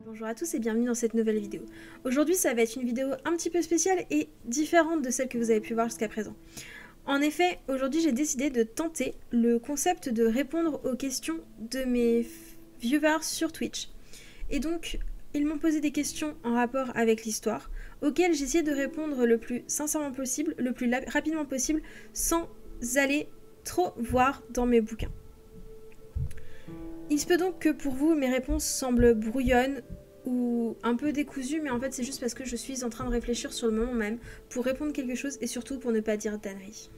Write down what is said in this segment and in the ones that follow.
Bonjour à tous et bienvenue dans cette nouvelle vidéo. Aujourd'hui ça va être une vidéo un petit peu spéciale et différente de celle que vous avez pu voir jusqu'à présent. En effet, aujourd'hui j'ai décidé de tenter le concept de répondre aux questions de mes viewers sur Twitch. Et donc, ils m'ont posé des questions en rapport avec l'histoire, auxquelles j'ai essayé de répondre le plus sincèrement possible, le plus rapidement possible, sans aller trop voir dans mes bouquins. Il se peut donc que pour vous, mes réponses semblent brouillonnes ou un peu décousues, mais en fait c'est juste parce que je suis en train de réfléchir sur le moment même pour répondre quelque chose et surtout pour ne pas dire d'âneries.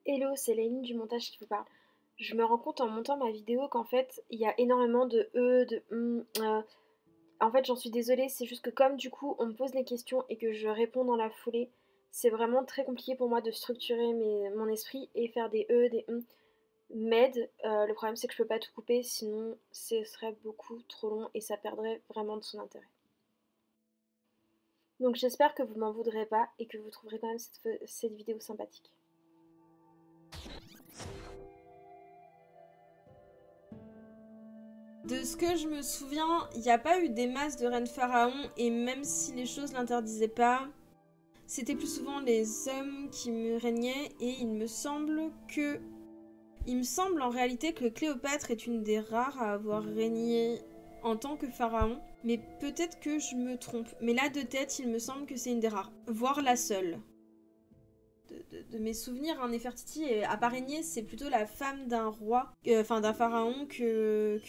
Hello, c'est Léline du montage qui vous parle. Je me rends compte en montant ma vidéo qu'en fait, il y a énormément de En fait, j'en suis désolée, c'est juste que comme du coup, on me pose les questions et que je réponds dans la foulée, c'est vraiment très compliqué pour moi de structurer mon esprit et faire des des m'aide. Le problème, c'est que je peux pas tout couper, sinon ce serait beaucoup trop long et ça perdrait vraiment de son intérêt. Donc j'espère que vous m'en voudrez pas et que vous trouverez quand même cette vidéo sympathique. De ce que je me souviens, il n'y a pas eu des masses de reines pharaons et même si les choses l'interdisaient pas, c'était plus souvent les hommes qui me régnaient et il me semble en réalité que Cléopâtre est une des rares à avoir régné en tant que pharaon, mais peut-être que je me trompe. Mais là de tête, il me semble que c'est une des rares, voire la seule. De mes souvenirs, Néfertiti a pas régné, c'est plutôt la femme d'un roi, d'un pharaon qu'une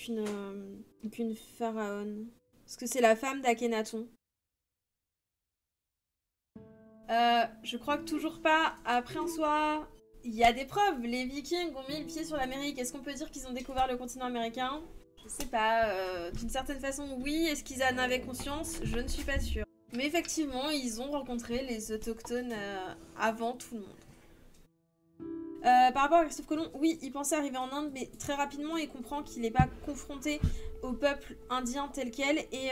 pharaone. Parce que c'est la femme d'Akhenaton. Je crois que toujours pas. Après en soi, il y a des preuves. Les Vikings ont mis le pied sur l'Amérique. Est-ce qu'on peut dire qu'ils ont découvert le continent américain? Je sais pas. D'une certaine façon, oui. Est-ce qu'ils en avaient conscience? Je ne suis pas sûre. Mais effectivement, ils ont rencontré les autochtones avant tout le monde. Par rapport à Christophe Colomb, oui, il pensait arriver en Inde, mais très rapidement, il comprend qu'il n'est pas confronté au peuple indien tel quel. Et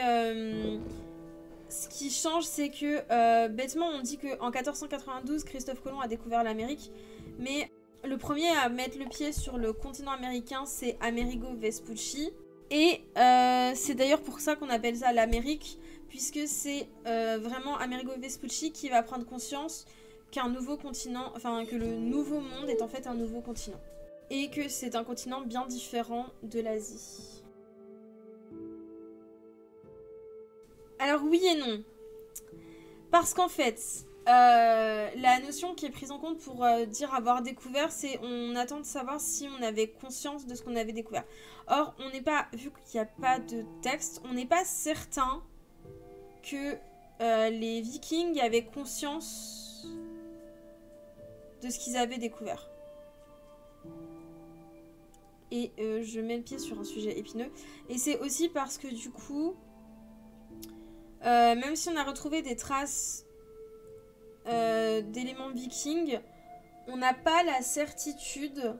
ce qui change, c'est que, bêtement, on dit qu'en 1492, Christophe Colomb a découvert l'Amérique, mais le premier à mettre le pied sur le continent américain, c'est Amerigo Vespucci. Et c'est d'ailleurs pour ça qu'on appelle ça l'Amérique, puisque c'est vraiment Amerigo Vespucci qui va prendre conscience qu'un nouveau continent, enfin que le nouveau monde est en fait un nouveau continent. Et que c'est un continent bien différent de l'Asie. Alors oui et non. Parce qu'en fait, la notion qui est prise en compte pour dire avoir découvert, c'est on attend de savoir si on avait conscience de ce qu'on avait découvert. Or, on n'est pas, vu qu'il n'y a pas de texte, on n'est pas certain que les Vikings avaient conscience de ce qu'ils avaient découvert. Et je mets le pied sur un sujet épineux. Et c'est aussi parce que du coup, même si on a retrouvé des traces d'éléments vikings, on n'a pas la certitude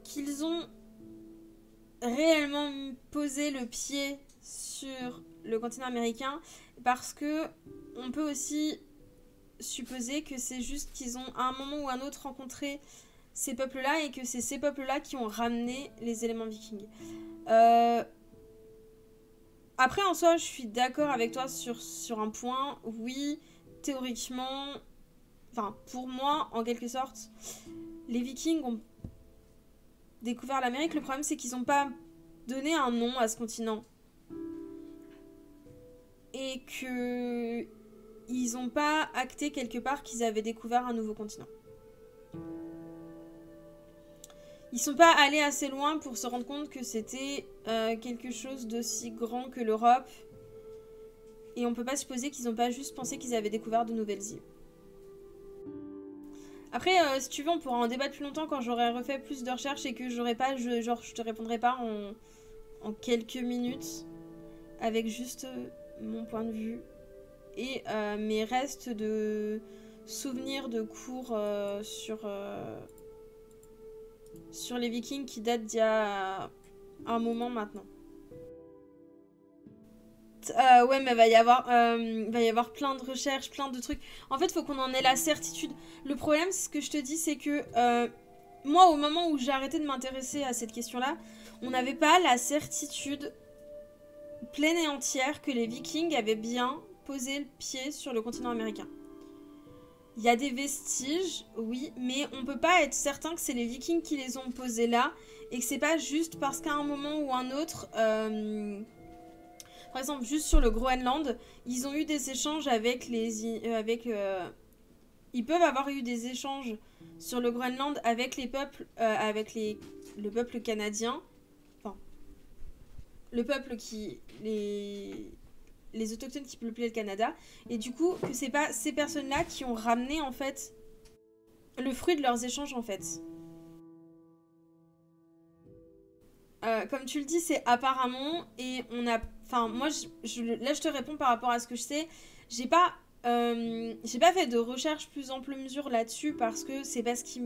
qu'ils ont réellement posé le pied sur le continent américain, parce que on peut aussi supposer que c'est juste qu'ils ont à un moment ou à un autre rencontré ces peuples-là et que c'est ces peuples-là qui ont ramené les éléments vikings. Après, en soi, je suis d'accord avec toi sur un point. Oui, théoriquement, enfin, pour moi, en quelque sorte, les Vikings ont découvert l'Amérique. Le problème, c'est qu'ils n'ont pas donné un nom à ce continent. Et que ils n'ont pas acté quelque part qu'ils avaient découvert un nouveau continent. Ils sont pas allés assez loin pour se rendre compte que c'était quelque chose d'aussi grand que l'Europe. Et on peut pas supposer qu'ils n'ont pas juste pensé qu'ils avaient découvert de nouvelles îles. Après, si tu veux, on pourra en débattre plus longtemps quand j'aurai refait plus de recherches et que j'aurai pas, je te répondrai pas en quelques minutes avec juste mon point de vue et mes restes de souvenirs de cours sur les Vikings qui datent d'il y a un moment maintenant. Ouais, mais va y avoir plein de recherches, plein de trucs. En fait, faut qu'on en ait la certitude. Le problème, ce que je te dis, c'est que moi, au moment où j'ai arrêté de m'intéresser à cette question-là, on n'avait pas la certitude pleine et entière que les Vikings avaient bien posé le pied sur le continent américain. Il y a des vestiges, oui, mais on peut pas être certain que c'est les Vikings qui les ont posés là et que c'est pas juste parce qu'à un moment ou un autre, par exemple, juste sur le Groenland, ils ont eu des échanges avec ils peuvent avoir eu des échanges sur le Groenland avec les peuples, le peuple canadien, enfin, le peuple les autochtones qui peuplaient le Canada, et du coup, que c'est pas ces personnes-là qui ont ramené, en fait, le fruit de leurs échanges, en fait. Comme tu le dis, c'est apparemment, et on a... Enfin, moi, là, je te réponds par rapport à ce que je sais. J'ai pas fait de recherche plus ample mesure là-dessus, parce que c'est pas ce qui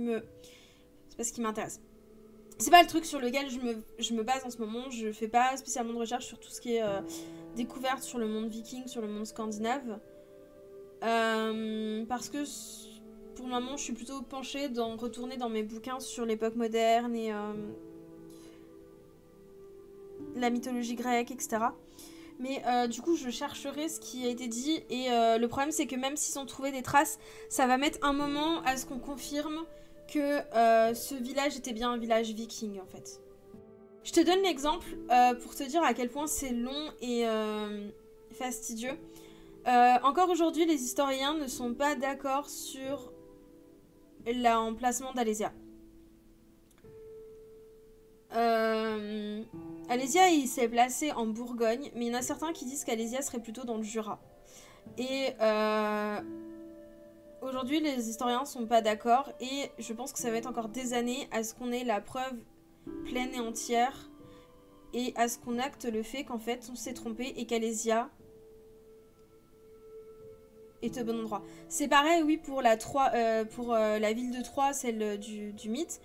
m'intéresse. C'est pas le truc sur lequel je me base en ce moment. Je fais pas spécialement de recherche sur tout ce qui est découverte sur le monde viking, sur le monde scandinave. Parce que pour le moment, je suis plutôt penchée retourner dans mes bouquins sur l'époque moderne et la mythologie grecque, etc. Mais du coup, je chercherai ce qui a été dit. Et le problème, c'est que même s'ils ont trouvé des traces, ça va mettre un moment à ce qu'on confirme que ce village était bien un village viking, en fait. Je te donne l'exemple pour te dire à quel point c'est long et fastidieux. Encore aujourd'hui, les historiens ne sont pas d'accord sur l'emplacement d'Alésia. Alésia, il s'est placé en Bourgogne, mais il y en a certains qui disent qu'Alésia serait plutôt dans le Jura. Et aujourd'hui, les historiens sont pas d'accord, et je pense que ça va être encore des années à ce qu'on ait la preuve pleine et entière, et à ce qu'on acte le fait qu'en fait, on s'est trompé, et qu'Alésia est au bon endroit. C'est pareil, oui, pour la ville de Troie, celle du mythe.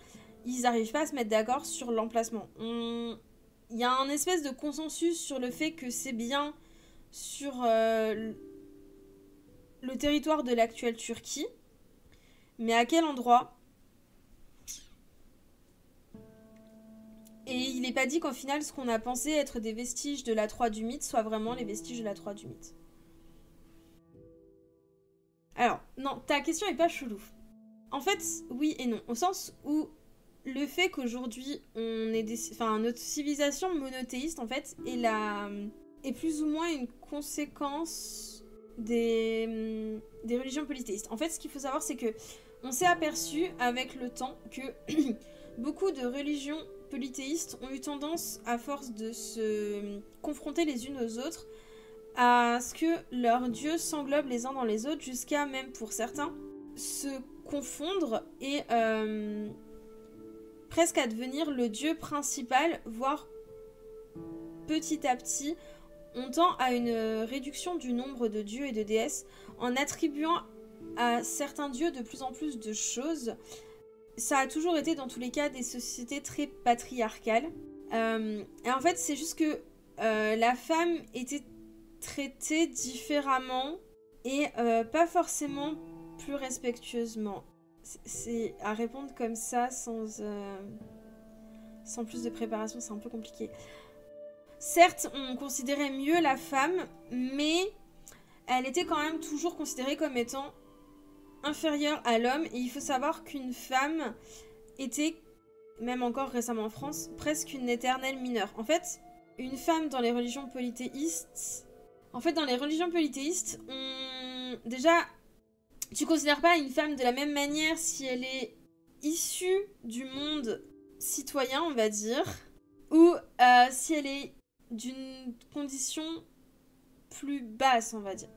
Ils n'arrivent pas à se mettre d'accord sur l'emplacement. Il y a un espèce de consensus sur le fait que c'est bien sur le territoire de l'actuelle Turquie. Mais à quel endroit? Et il n'est pas dit qu'au final, ce qu'on a pensé être des vestiges de la Troie du mythe soit vraiment les vestiges de la Troie du mythe. Alors, non, ta question est pas chelou. En fait, oui et non. Au sens où le fait qu'aujourd'hui, notre civilisation monothéiste, en fait, est plus ou moins une conséquence des religions polythéistes. En fait, ce qu'il faut savoir, c'est que on s'est aperçu avec le temps que beaucoup de religions polythéistes ont eu tendance, à force de se confronter les unes aux autres, à ce que leurs dieux s'englobent les uns dans les autres, jusqu'à même, pour certains, se confondre et presque à devenir le dieu principal, voire petit à petit, on tend à une réduction du nombre de dieux et de déesses en attribuant à certains dieux de plus en plus de choses. Ça a toujours été dans tous les cas des sociétés très patriarcales. Et en fait, c'est juste que la femme était traitée différemment et pas forcément plus respectueusement. C'est à répondre comme ça sans plus de préparation, c'est un peu compliqué. Certes, on considérait mieux la femme, mais elle était quand même toujours considérée comme étant inférieure à l'homme. Et il faut savoir qu'une femme était, même encore récemment en France, presque une éternelle mineure. En fait, une femme dans les religions polythéistes... déjà, tu considères pas une femme de la même manière si elle est issue du monde citoyen, on va dire, ou si elle est d'une condition plus basse, on va dire.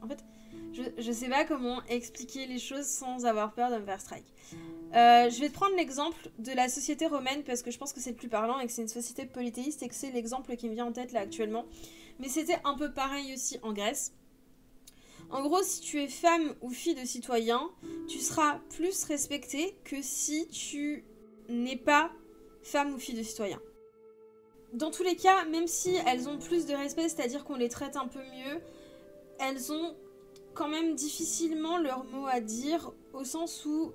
En fait, je sais pas comment expliquer les choses sans avoir peur de me faire strike. Je vais te prendre l'exemple de la société romaine parce que je pense que c'est le plus parlant et que c'est une société polythéiste et que c'est l'exemple qui me vient en tête là actuellement. Mais c'était un peu pareil aussi en Grèce. En gros, si tu es femme ou fille de citoyen, tu seras plus respectée que si tu n'es pas femme ou fille de citoyen. Dans tous les cas, même si elles ont plus de respect, c'est-à-dire qu'on les traite un peu mieux, elles ont quand même difficilement leur mot à dire, au sens où,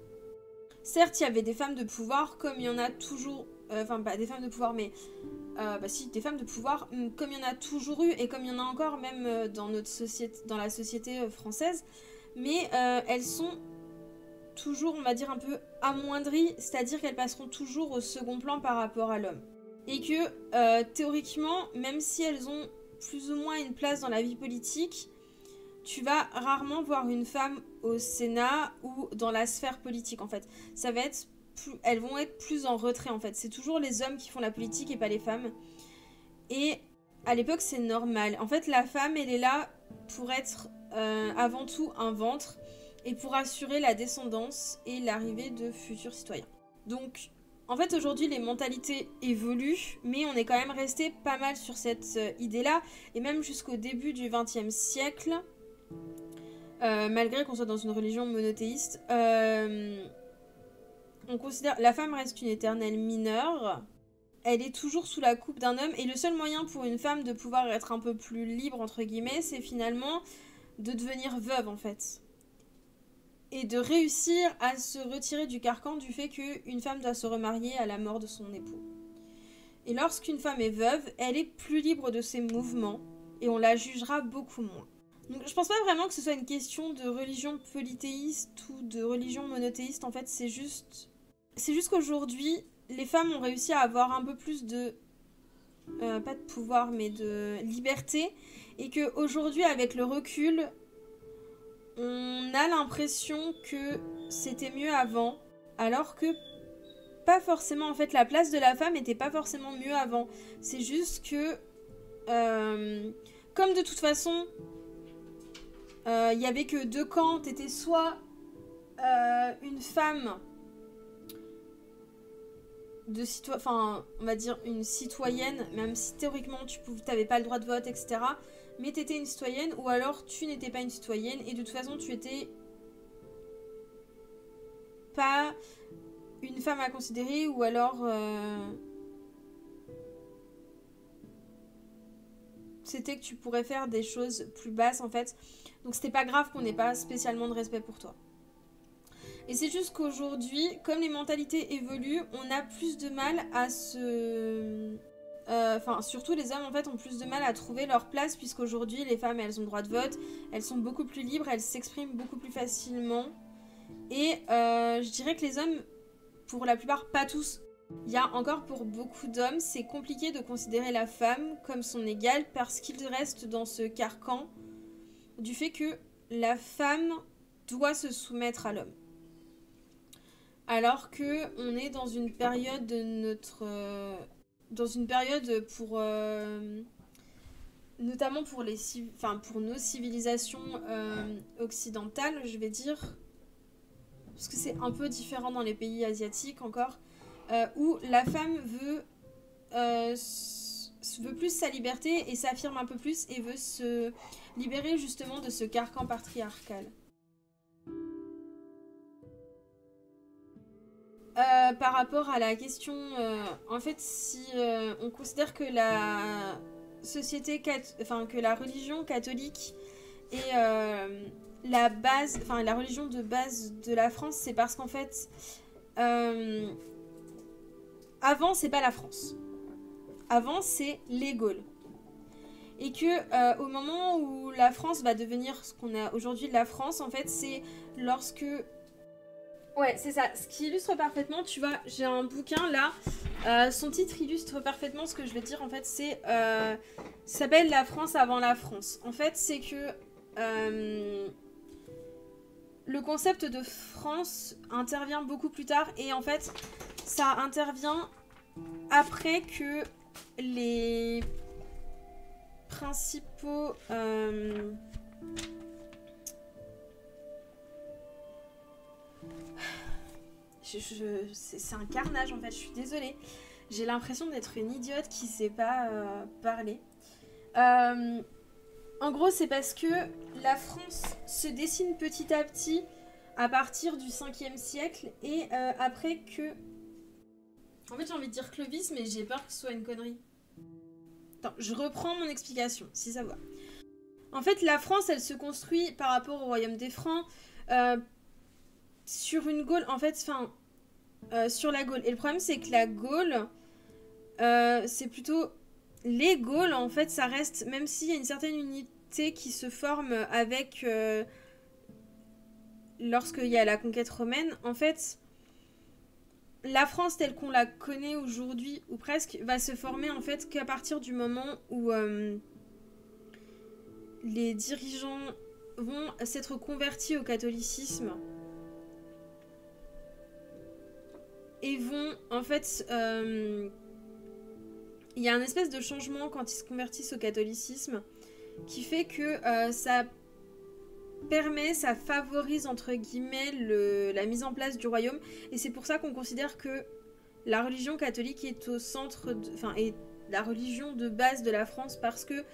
certes, il y avait des femmes de pouvoir, comme il y en a toujours enfin pas des femmes de pouvoir, mais bah si, des femmes de pouvoir, comme il y en a toujours eu et comme il y en a encore même dans notre société, dans la société française, mais elles sont toujours, on va dire, un peu amoindries, c'est-à-dire qu'elles passeront toujours au second plan par rapport à l'homme. Et que théoriquement, même si elles ont plus ou moins une place dans la vie politique, tu vas rarement voir une femme au Sénat ou dans la sphère politique en fait. Ça va être elles vont être plus en retrait en fait. C'est toujours les hommes qui font la politique et pas les femmes. Et à l'époque c'est normal. En fait la femme elle est là pour être avant tout un ventre et pour assurer la descendance et l'arrivée de futurs citoyens. Donc en fait aujourd'hui les mentalités évoluent mais on est quand même resté pas mal sur cette idée-là et même jusqu'au début du XXe siècle. Malgré qu'on soit dans une religion monothéiste, on considère la femme reste une éternelle mineure. Elle est toujours sous la coupe d'un homme et le seul moyen pour une femme de pouvoir être un peu plus libre entre guillemets, c'est finalement de devenir veuve en fait et de réussir à se retirer du carcan du fait qu'une femme doit se remarier à la mort de son époux. Et lorsqu'une femme est veuve, elle est plus libre de ses mouvements et on la jugera beaucoup moins. Donc, je pense pas vraiment que ce soit une question de religion polythéiste ou de religion monothéiste. En fait, c'est juste qu'aujourd'hui, les femmes ont réussi à avoir un peu plus de... pas de pouvoir, mais de liberté. Et qu'aujourd'hui, avec le recul, on a l'impression que c'était mieux avant. Alors que pas forcément, en fait, la place de la femme n'était pas forcément mieux avant. C'est juste que... comme de toute façon... y avait que deux camps, t'étais soit une femme de enfin on va dire une citoyenne, même si théoriquement t'avais pas le droit de vote, etc. Mais t'étais une citoyenne, ou alors tu n'étais pas une citoyenne et de toute façon tu étais pas une femme à considérer, ou alors c'était que tu pourrais faire des choses plus basses en fait. Donc c'était pas grave qu'on n'ait pas spécialement de respect pour toi. Et c'est juste qu'aujourd'hui, comme les mentalités évoluent, on a plus de mal à se... Enfin, surtout les hommes en fait ont plus de mal à trouver leur place, puisqu'aujourd'hui les femmes elles ont le droit de vote, elles sont beaucoup plus libres, elles s'expriment beaucoup plus facilement. Et je dirais que les hommes, pour la plupart, pas tous, il y a encore pour beaucoup d'hommes, c'est compliqué de considérer la femme comme son égale parce qu'ils restent dans ce carcan du fait que la femme doit se soumettre à l'homme. Alors que on est dans une période de notre... dans une période pour... notamment pour pour nos civilisations occidentales, je vais dire, parce que c'est un peu différent dans les pays asiatiques encore, où la femme veut plus sa liberté et s'affirme un peu plus et veut se libérer justement de ce carcan patriarcal. Par rapport à la question, en fait, si on considère que la société, que la religion catholique est la base, enfin la religion de base de la France, c'est parce qu'en fait, avant c'est pas la France, avant c'est les Gaules, et que au moment où la France va devenir ce qu'on a aujourd'hui de la France, en fait, c'est lorsque... Ouais, c'est ça. Ce qui illustre parfaitement, tu vois, j'ai un bouquin là. Son titre illustre parfaitement ce que je vais dire. En fait, c'est... ça s'appelle La France avant la France. En fait, c'est que... le concept de France intervient beaucoup plus tard. Et en fait, ça intervient après que les principaux... c'est un carnage en fait, je suis désolée. J'ai l'impression d'être une idiote qui sait pas parler. En gros, c'est parce que la France se dessine petit à petit à partir du 5e siècle et après que... En fait, j'ai envie de dire Clovis, mais j'ai peur que ce soit une connerie. Attends, je reprends mon explication, si ça va. En fait, la France, elle se construit par rapport au royaume des Francs sur une Gaule, en fait, sur la Gaule. Et le problème, c'est que la Gaule, c'est plutôt les Gaules, en fait, ça reste, même s'il y a une certaine unité qui se forme avec lorsqu'il y a la conquête romaine, en fait, la France telle qu'on la connaît aujourd'hui, ou presque, va se former en fait qu'à partir du moment où les dirigeants vont s'être convertis au catholicisme et vont en fait il y a un espèce de changement quand ils se convertissent au catholicisme qui fait que ça permet, ça favorise entre guillemets la mise en place du royaume, et c'est pour ça qu'on considère que la religion catholique est au centre, enfin est la religion de base de la France, parce que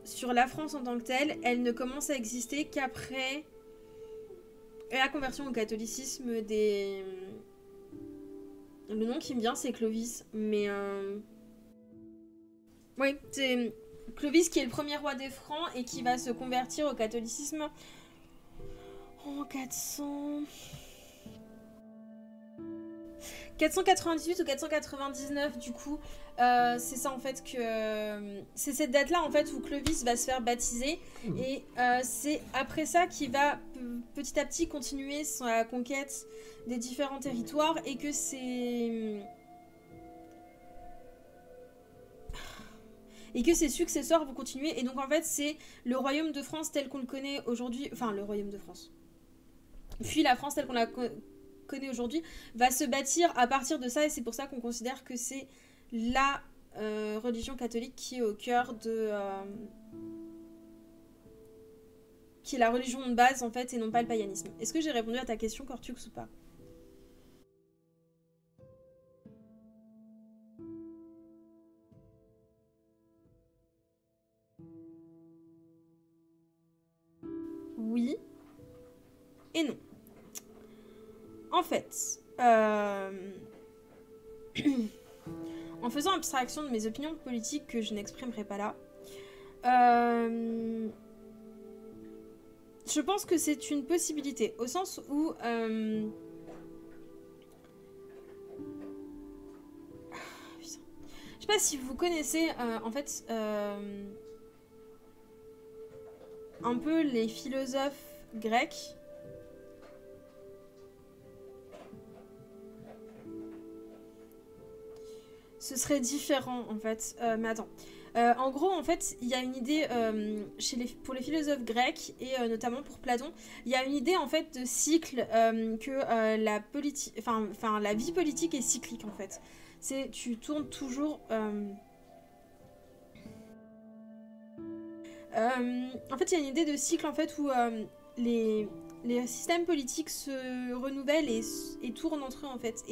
sur la France en tant que telle, elle ne commence à exister qu'après la conversion au catholicisme des... Le nom qui me vient c'est Clovis, mais oui, c'est Clovis qui est le premier roi des Francs et qui va se convertir au catholicisme en 498 ou 499 du coup. C'est ça en fait que... c'est cette date là en fait où Clovis va se faire baptiser, et c'est après ça qu'il va petit à petit continuer sa conquête des différents territoires, et que c'est... et que ses successeurs vont continuer. Et donc en fait c'est le royaume de France tel qu'on le connaît aujourd'hui, enfin le royaume de France, puis la France telle qu'on la connaît aujourd'hui va se bâtir à partir de ça, et c'est pour ça qu'on considère que c'est la religion catholique qui est au cœur de... qui est la religion de base en fait, et non pas le païanisme. Est-ce que j'ai répondu à ta question, Cortux, ou pas? Oui et non. En fait, en faisant abstraction de mes opinions politiques que je n'exprimerai pas là, je pense que c'est une possibilité, au sens où... je sais pas si vous connaissez, en fait, un peu les philosophes grecs. Ce serait différent, en fait. Mais attends. En gros, en fait, il y a une idée pour les philosophes grecs, et notamment pour Platon, il y a une idée, en fait, de cycle, que la vie politique est cyclique, en fait. Tu tournes toujours... en fait, il y a une idée de cycle, en fait, où les systèmes politiques se renouvellent et tournent entre eux, en fait.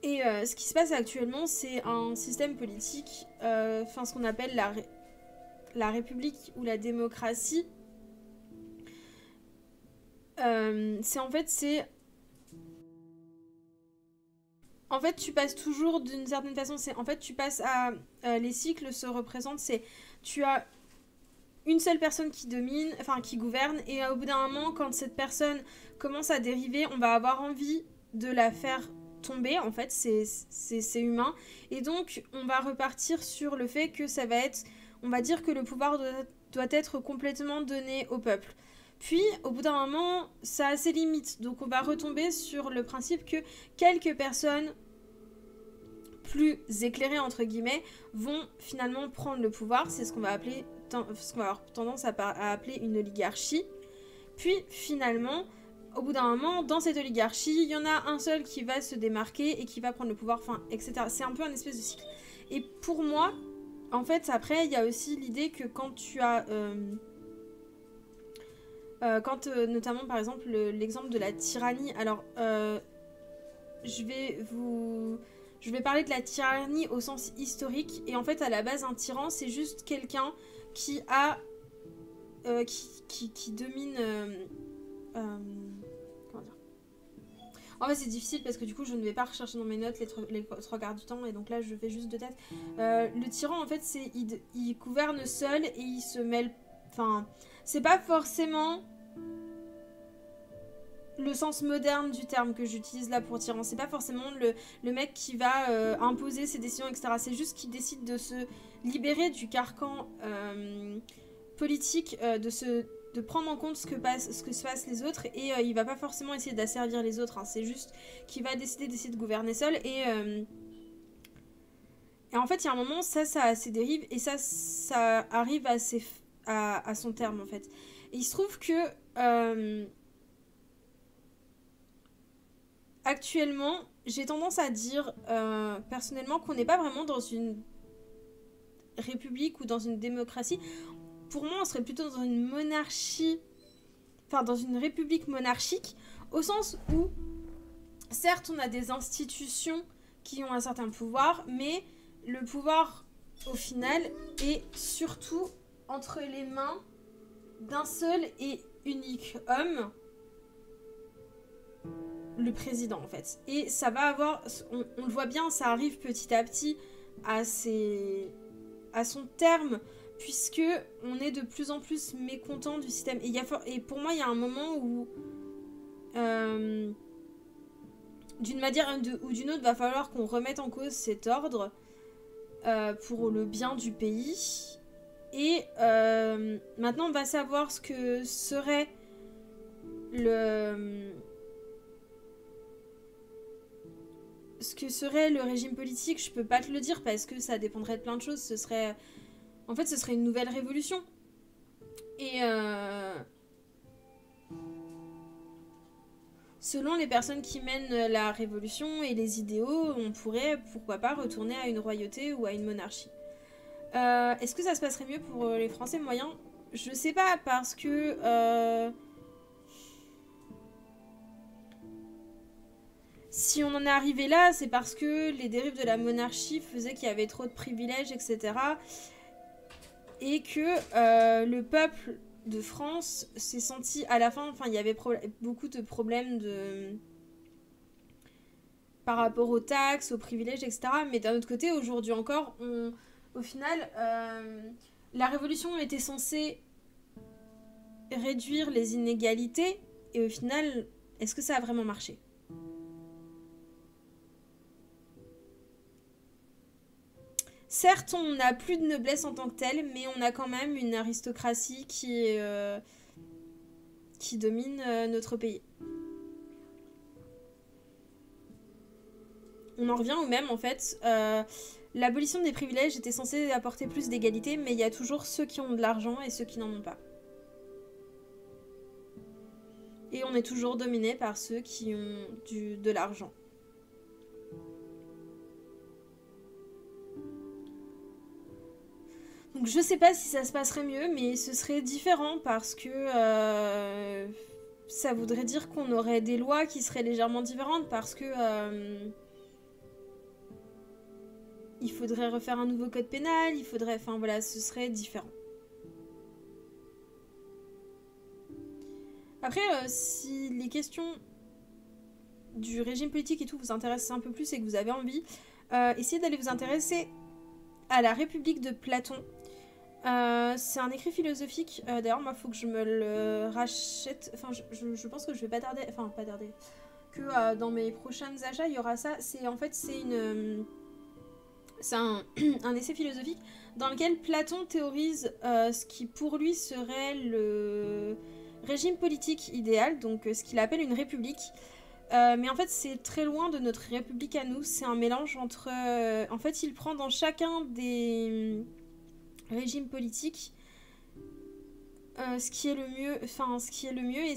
Et ce qui se passe actuellement, c'est un système politique, ce qu'on appelle la République ou la démocratie. En fait, tu passes toujours d'une certaine façon. En fait, tu passes à... les cycles se représentent, tu as une seule personne qui domine, enfin qui gouverne, et au bout d'un moment, quand cette personne commence à dériver, on va avoir envie de la faire tomber, en fait, c'est humain. Et donc, on va repartir sur le fait que ça va être... On va dire que le pouvoir doit être complètement donné au peuple. Puis, au bout d'un moment, ça a ses limites. Donc, on va retomber sur le principe que quelques personnes plus éclairées, entre guillemets, vont finalement prendre le pouvoir. C'est ce qu'on va avoir tendance à appeler une oligarchie. Puis, finalement, au bout d'un moment, dans cette oligarchie, il y en a un seul qui va se démarquer et qui va prendre le pouvoir, etc. C'est un peu un espèce de cycle. Et pour moi, en fait, après, il y a aussi l'idée que quand tu as... notamment, par exemple, l'exemple de la tyrannie. Alors, je vais parler de la tyrannie au sens historique. Et en fait, à la base, un tyran, c'est juste quelqu'un qui a... qui domine... comment dire? En fait, c'est difficile parce que du coup, je ne vais pas rechercher dans mes notes les trois quarts du temps. Et donc là, je fais juste de tête. Le tyran, en fait, il gouverne seul et il se mêle... Enfin, c'est pas forcément... le sens moderne du terme que j'utilise là pour tyran. C'est pas forcément le mec qui va imposer ses décisions, etc. C'est juste qu'il décide de se libérer du carcan politique, de prendre en compte ce que se passent les autres, et il va pas forcément essayer d'asservir les autres, hein. C'est juste qu'il va décider d'essayer de gouverner seul, et en fait il y a un moment ça a ses dérives, et ça arrive à son terme en fait. Et il se trouve que actuellement j'ai tendance à dire personnellement qu'on n'est pas vraiment dans une république ou dans une démocratie. Pour moi, on serait plutôt dans une monarchie, enfin dans une république monarchique, au sens où, certes, on a des institutions qui ont un certain pouvoir, mais le pouvoir, au final, est surtout entre les mains d'un seul et unique homme, le président, en fait. Et ça va avoir, on le voit bien, ça arrive petit à petit à son terme, puisque on est de plus en plus mécontent du système. Et pour moi, il y a un moment où, d'une manière ou d'une autre, va falloir qu'on remette en cause cet ordre pour le bien du pays. Et maintenant, on va savoir ce que serait le régime politique. Je peux pas te le dire parce que ça dépendrait de plein de choses. Ce serait une nouvelle révolution. Et selon les personnes qui mènent la révolution et les idéaux, on pourrait, pourquoi pas, retourner à une royauté ou à une monarchie. Est-ce que ça se passerait mieux pour les Français moyens? Je sais pas, parce que si on en est arrivé là, c'est parce que les dérives de la monarchie faisaient qu'il y avait trop de privilèges, etc. Et que le peuple de France s'est senti à la fin, il y avait beaucoup de problèmes par rapport aux taxes, aux privilèges, etc. Mais d'un autre côté, aujourd'hui encore, au final, la révolution était censée réduire les inégalités, et au final, est-ce que ça a vraiment marché? Certes, on n'a plus de noblesse en tant que telle, mais on a quand même une aristocratie qui domine notre pays. On en revient au même, en fait. L'abolition des privilèges était censée apporter plus d'égalité, mais il y a toujours ceux qui ont de l'argent et ceux qui n'en ont pas. Et on est toujours dominé par ceux qui ont de l'argent. Donc je sais pas si ça se passerait mieux, mais ce serait différent parce que ça voudrait dire qu'on aurait des lois qui seraient légèrement différentes, parce que il faudrait refaire un nouveau code pénal, enfin voilà, ce serait différent. Après, si les questions du régime politique et tout vous intéressent un peu plus et que vous avez envie, essayez d'aller vous intéresser à la République de Platon. C'est un écrit philosophique. D'ailleurs, moi, il faut que je me le rachète. Enfin, je pense que je vais pas tarder. Enfin, pas tarder. Que dans mes prochains achats, il y aura ça. C'est un essai philosophique dans lequel Platon théorise ce qui pour lui serait le régime politique idéal, donc ce qu'il appelle une république. Mais en fait, c'est très loin de notre république à nous. C'est un mélange entre... en fait, il prend dans chacun des régimes politiques ce qui est le mieux, et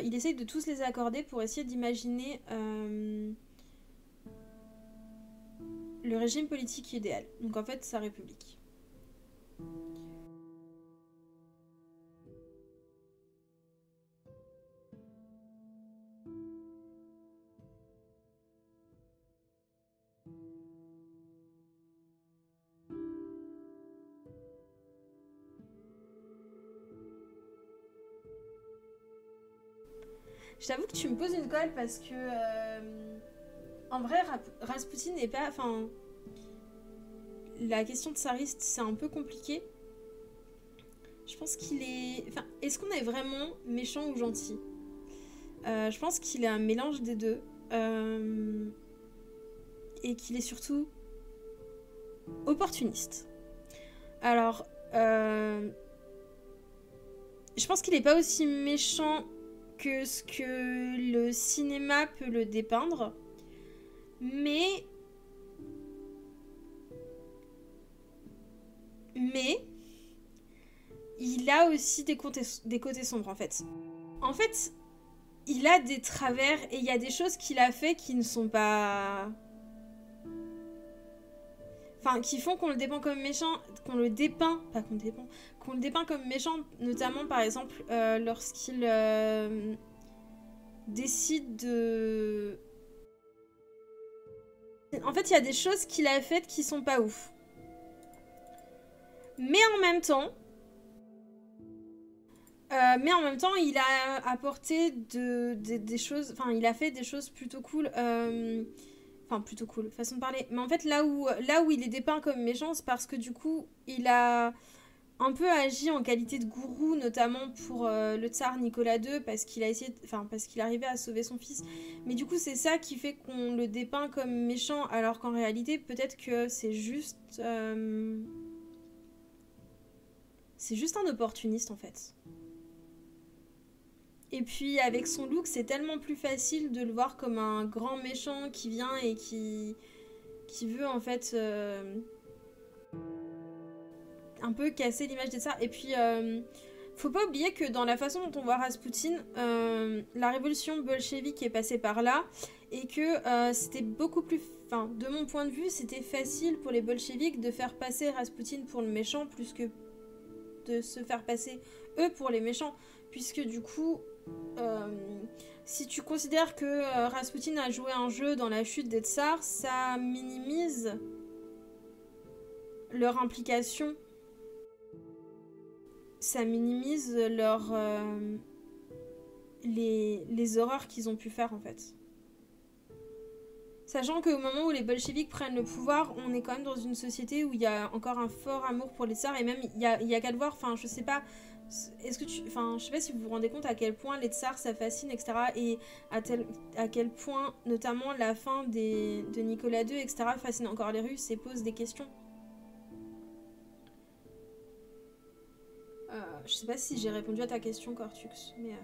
il essaye de tous les accorder pour essayer d'imaginer le régime politique idéal. Donc en fait, sa république. Je t'avoue que tu me poses une colle parce que en vrai, Rasputin n'est pas... Enfin, la question de tsariste, c'est un peu compliqué. Je pense qu'il est... Enfin, est-ce qu'on est vraiment méchant ou gentil? Je pense qu'il est un mélange des deux. Et qu'il est surtout opportuniste. Alors, je pense qu'il n'est pas aussi méchant que ce que le cinéma peut le dépeindre. Mais il a aussi des côtés sombres, en fait. En fait, il a des travers et il y a des choses qu'il a fait qui ne sont pas... Enfin, qui font qu'on le dépeint comme méchant, qu'on le dépeint comme méchant, notamment par exemple lorsqu'il décide de... En fait, il y a des choses qu'il a faites qui sont pas ouf. Mais en même temps, il a apporté des choses... Enfin, il a fait des choses plutôt cool... Enfin, plutôt cool, façon de parler. Mais en fait, là où il est dépeint comme méchant, c'est parce que du coup, il a un peu agi en qualité de gourou, notamment pour le tsar Nicolas II, parce qu'il a essayé, parce qu'il arrivait à sauver son fils. Mais du coup, c'est ça qui fait qu'on le dépeint comme méchant, alors qu'en réalité, peut-être que c'est juste un opportuniste, en fait. Et puis avec son look, c'est tellement plus facile de le voir comme un grand méchant qui vient et qui veut en fait un peu casser l'image des tsars. Et puis faut pas oublier que dans la façon dont on voit Raspoutine, la révolution bolchevique est passée par là et que c'était beaucoup plus... Enfin, de mon point de vue, c'était facile pour les bolcheviks de faire passer Raspoutine pour le méchant plus que de se faire passer eux pour les méchants. Puisque du coup... si tu considères que Raspoutine a joué un jeu dans la chute des tsars, ça minimise leur implication. Ça minimise leur les horreurs qu'ils ont pu faire en fait. Sachant qu'au moment où les bolcheviks prennent le pouvoir, on est quand même dans une société où il y a encore un fort amour pour les tsars et même il y a qu'à le voir, enfin je sais pas. Est-ce que je sais pas si vous vous rendez compte à quel point les tsars ça fascine, etc. Et à quel point, notamment la fin de Nicolas II, etc. fascine encore les Russes et pose des questions. Je sais pas si j'ai répondu à ta question, Cortux, mais...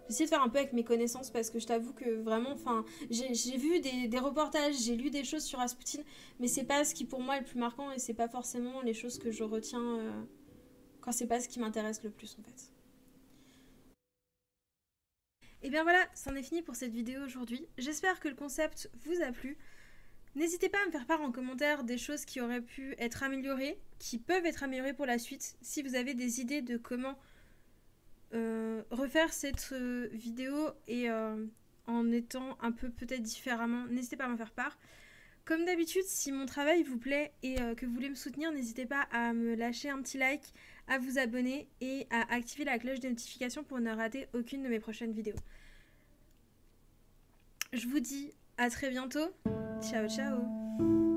J'essaie de faire un peu avec mes connaissances parce que je t'avoue que vraiment, enfin, j'ai vu des reportages, j'ai lu des choses sur Raspoutine, mais c'est pas ce qui pour moi est le plus marquant et c'est pas forcément les choses que je retiens quand c'est pas ce qui m'intéresse le plus en fait. Et bien voilà, c'en est fini pour cette vidéo aujourd'hui. J'espère que le concept vous a plu. N'hésitez pas à me faire part en commentaire des choses qui auraient pu être améliorées, qui peuvent être améliorées pour la suite, si vous avez des idées de comment refaire cette vidéo et en étant un peu peut-être différemment, n'hésitez pas à m'en faire part. Comme d'habitude, si mon travail vous plaît et que vous voulez me soutenir, n'hésitez pas à me lâcher un petit like, à vous abonner et à activer la cloche de notification pour ne rater aucune de mes prochaines vidéos. Je vous dis à très bientôt. Ciao ciao.